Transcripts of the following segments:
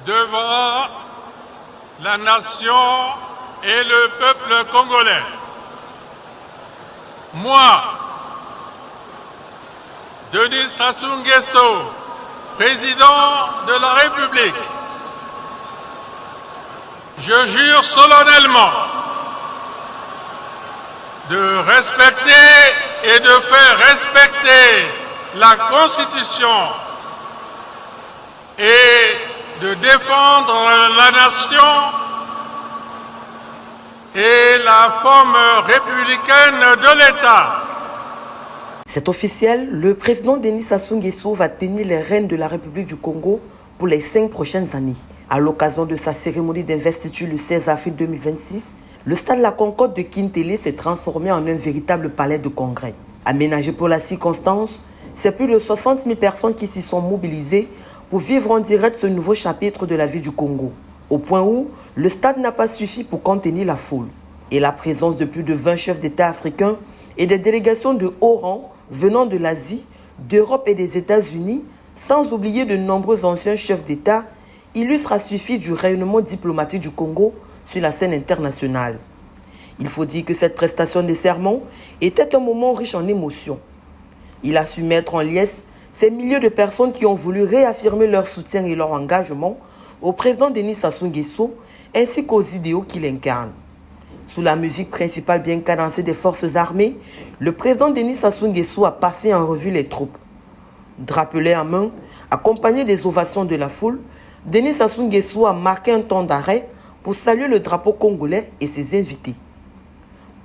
Devant la nation et le peuple congolais, moi, Denis Sassou Nguesso, président de la République, je jure solennellement de respecter et de faire respecter la Constitution et de défendre la nation et la forme républicaine de l'État. C'est officiel, le président Denis Sassou Nguesso va tenir les rênes de la République du Congo pour les 5 prochaines années. À l'occasion de sa cérémonie d'investiture le 16 avril 2026, le stade La Concorde de Kintélé s'est transformé en un véritable palais de congrès. Aménagé pour la circonstance, c'est plus de 60 000 personnes qui s'y sont mobilisées pour vivre en direct ce nouveau chapitre de la vie du Congo. Au point où le stade n'a pas suffi pour contenir la foule. Et la présence de plus de 20 chefs d'État africains et des délégations de haut rang venant de l'Asie, d'Europe et des États-Unis, sans oublier de nombreux anciens chefs d'État, illustre à suffit du rayonnement diplomatique du Congo sur la scène internationale. Il faut dire que cette prestation de serment était un moment riche en émotions. Il a su mettre en liesse ces milliers de personnes qui ont voulu réaffirmer leur soutien et leur engagement au président Denis Sassou Nguesso ainsi qu'aux idéaux qu'il incarne. Sous la musique principale bien cadencée des forces armées, le président Denis Sassou Nguesso a passé en revue les troupes. Drapelet en main, accompagné des ovations de la foule, Denis Sassou Nguesso a marqué un temps d'arrêt pour saluer le drapeau congolais et ses invités.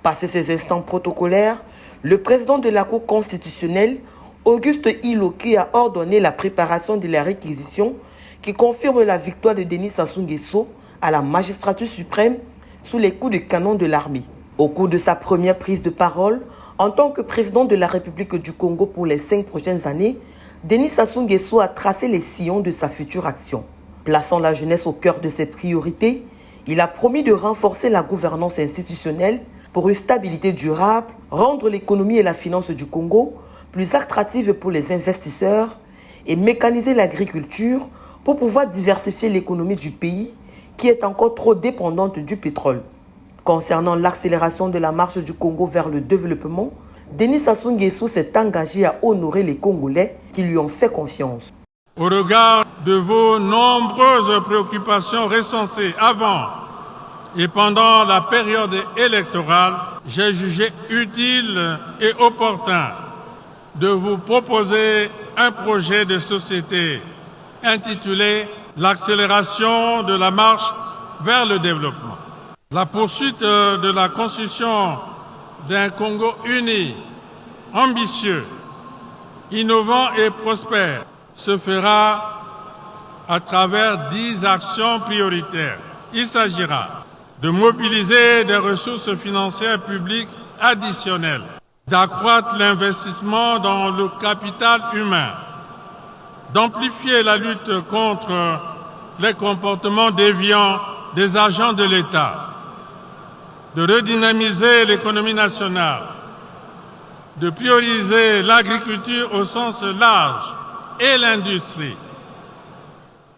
Passé ces instants protocolaires, le président de la Cour constitutionnelle, Auguste Iloké, a ordonné la préparation de la réquisition qui confirme la victoire de Denis Sassou Nguesso à la magistrature suprême sous les coups de canon de l'armée. Au cours de sa première prise de parole, en tant que président de la République du Congo pour les 5 prochaines années, Denis Sassou Nguesso a tracé les sillons de sa future action. Plaçant la jeunesse au cœur de ses priorités, il a promis de renforcer la gouvernance institutionnelle pour une stabilité durable, rendre l'économie et la finance du Congo plus attractives pour les investisseurs et mécaniser l'agriculture pour pouvoir diversifier l'économie du pays qui est encore trop dépendante du pétrole. Concernant l'accélération de la marche du Congo vers le développement, Denis Sassou Nguesso s'est engagé à honorer les Congolais qui lui ont fait confiance. Au regard de vos nombreuses préoccupations recensées avant et pendant la période électorale, j'ai jugé utile et opportun de vous proposer un projet de société intitulé « L'accélération de la marche vers le développement ». La poursuite de la construction d'un Congo uni, ambitieux, innovant et prospère se fera à travers 10 actions prioritaires. Il s'agira de mobiliser des ressources financières publiques additionnelles, d'accroître l'investissement dans le capital humain, d'amplifier la lutte contre les comportements déviants des agents de l'État, de redynamiser l'économie nationale, de prioriser l'agriculture au sens large et l'industrie,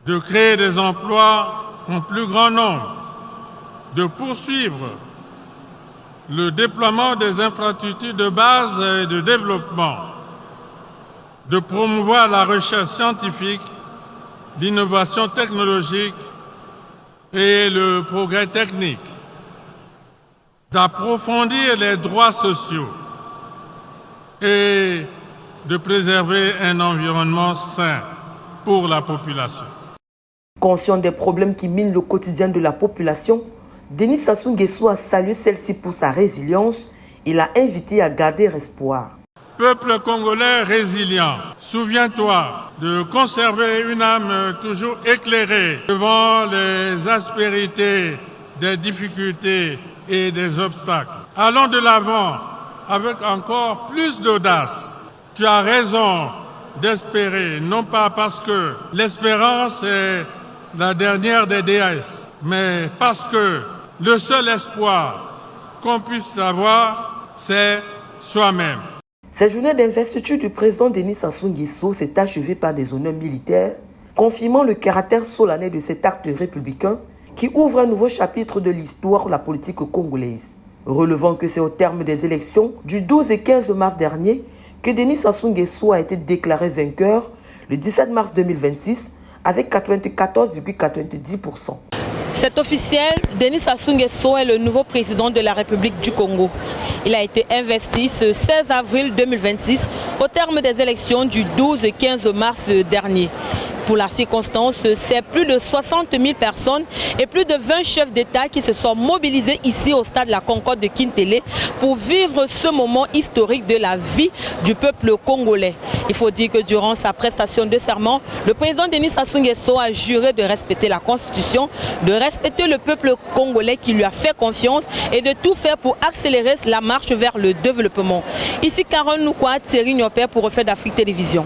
de créer des emplois en plus grand nombre, de poursuivre le déploiement des infrastructures de base et de développement, de promouvoir la recherche scientifique, l'innovation technologique et le progrès technique, d'approfondir les droits sociaux et de préserver un environnement sain pour la population. Conscient des problèmes qui minent le quotidien de la population, Denis Sassou Nguesso a salué celle-ci pour sa résilience et l'a invité à garder espoir. Peuple congolais résilient, souviens-toi de conserver une âme toujours éclairée devant les aspérités des difficultés et des obstacles. Allons de l'avant avec encore plus d'audace. Tu as raison d'espérer, non pas parce que l'espérance est la dernière des déesses, mais parce que le seul espoir qu'on puisse avoir, c'est soi-même. Cette journée d'investiture du président Denis Sassou Nguesso s'est achevée par des honneurs militaires, confirmant le caractère solennel de cet acte républicain qui ouvre un nouveau chapitre de l'histoire de la politique congolaise. Relevant que c'est au terme des élections du 12 et 15 mars dernier que Denis Sassou Nguesso a été déclaré vainqueur le 17 mars 2026 avec 94,90%. C'est officiel, Denis Sassou Nguesso est le nouveau président de la République du Congo. Il a été investi ce 16 avril 2026 au terme des élections du 12 et 15 mars dernier. Pour la circonstance, c'est plus de 60 000 personnes et plus de 20 chefs d'État qui se sont mobilisés ici au stade de la Concorde de Kintélé pour vivre ce moment historique de la vie du peuple congolais. Il faut dire que durant sa prestation de serment, le président Denis Sassou Nguesso a juré de respecter la Constitution, de respecter le peuple congolais qui lui a fait confiance et de tout faire pour accélérer la marche vers le développement. Ici, Caron Noukwa, Thierry Nyopé pour Reflet d'Afrique Télévision.